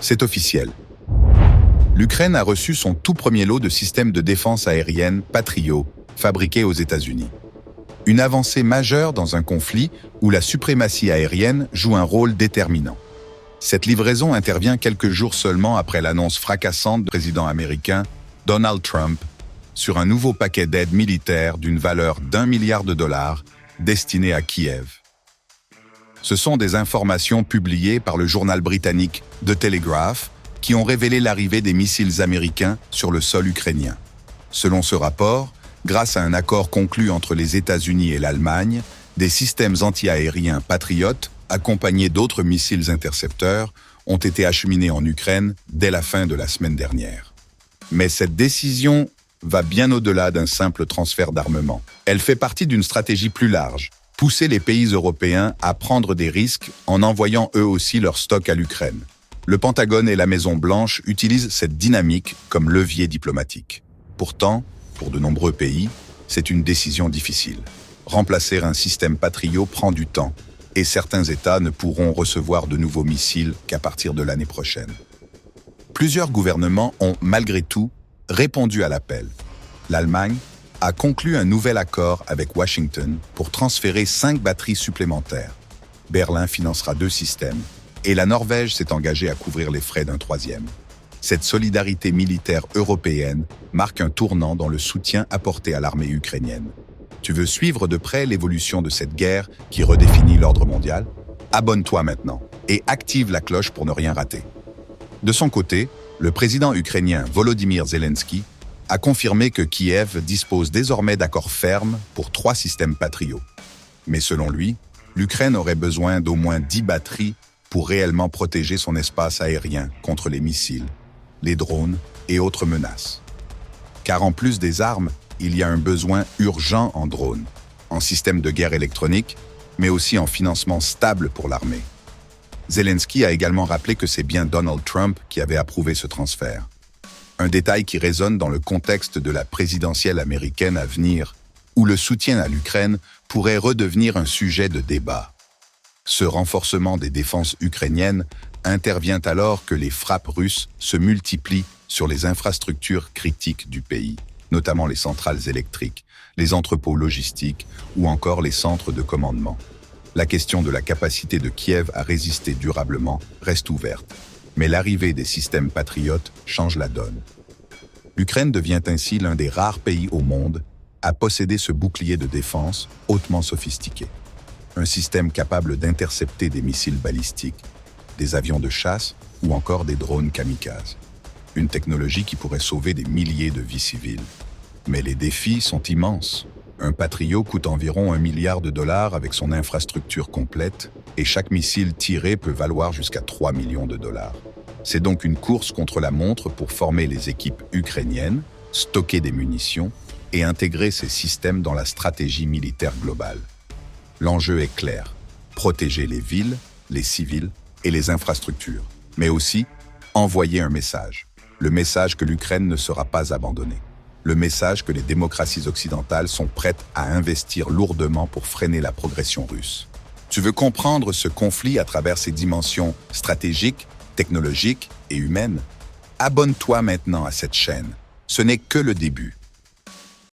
C'est officiel. L'Ukraine a reçu son tout premier lot de systèmes de défense aérienne Patriot, fabriqués aux États-Unis. Une avancée majeure dans un conflit où la suprématie aérienne joue un rôle déterminant. Cette livraison intervient quelques jours seulement après l'annonce fracassante du président américain Donald Trump sur un nouveau paquet d'aide militaire d'une valeur d'1 milliard de dollars destiné à Kiev. Ce sont des informations publiées par le journal britannique The Telegraph qui ont révélé l'arrivée des missiles américains sur le sol ukrainien. Selon ce rapport, grâce à un accord conclu entre les États-Unis et l'Allemagne, des systèmes anti-aériens Patriot, accompagnés d'autres missiles intercepteurs, ont été acheminés en Ukraine dès la fin de la semaine dernière. Mais cette décision va bien au-delà d'un simple transfert d'armement. Elle fait partie d'une stratégie plus large, pousser les pays européens à prendre des risques en envoyant eux aussi leur stock à l'Ukraine. Le Pentagone et la Maison-Blanche utilisent cette dynamique comme levier diplomatique. Pourtant, pour de nombreux pays, c'est une décision difficile. Remplacer un système Patriot prend du temps, et certains États ne pourront recevoir de nouveaux missiles qu'à partir de l'année prochaine. Plusieurs gouvernements ont, malgré tout, répondu à l'appel. L'Allemagne a conclu un nouvel accord avec Washington pour transférer 5 batteries supplémentaires. Berlin financera 2 systèmes, et la Norvège s'est engagée à couvrir les frais d'un 3e. Cette solidarité militaire européenne marque un tournant dans le soutien apporté à l'armée ukrainienne. Tu veux suivre de près l'évolution de cette guerre qui redéfinit l'ordre mondial? Abonne-toi maintenant et active la cloche pour ne rien rater. De son côté, le président ukrainien Volodymyr Zelensky a confirmé que Kiev dispose désormais d'accords fermes pour 3 systèmes Patriot. Mais selon lui, l'Ukraine aurait besoin d'au moins 10 batteries pour réellement protéger son espace aérien contre les missiles, les drones et autres menaces. Car en plus des armes, il y a un besoin urgent en drones, en système de guerre électronique, mais aussi en financement stable pour l'armée. Zelensky a également rappelé que c'est bien Donald Trump qui avait approuvé ce transfert. Un détail qui résonne dans le contexte de la présidentielle américaine à venir, où le soutien à l'Ukraine pourrait redevenir un sujet de débat. Ce renforcement des défenses ukrainiennes intervient alors que les frappes russes se multiplient sur les infrastructures critiques du pays, notamment les centrales électriques, les entrepôts logistiques ou encore les centres de commandement. La question de la capacité de Kiev à résister durablement reste ouverte, mais l'arrivée des systèmes patriotes change la donne. L'Ukraine devient ainsi l'un des rares pays au monde à posséder ce bouclier de défense hautement sophistiqué. Un système capable d'intercepter des missiles balistiques, des avions de chasse ou encore des drones kamikazes. Une technologie qui pourrait sauver des milliers de vies civiles. Mais les défis sont immenses. Un Patriot coûte environ 1 milliard de dollars avec son infrastructure complète et chaque missile tiré peut valoir jusqu'à 3 millions de dollars. C'est donc une course contre la montre pour former les équipes ukrainiennes, stocker des munitions et intégrer ces systèmes dans la stratégie militaire globale. L'enjeu est clair, protéger les villes, les civils et les infrastructures, mais aussi envoyer un message. Le message que l'Ukraine ne sera pas abandonnée. Le message que les démocraties occidentales sont prêtes à investir lourdement pour freiner la progression russe. Tu veux comprendre ce conflit à travers ses dimensions stratégiques, technologiques et humaines? Abonne-toi maintenant à cette chaîne. Ce n'est que le début.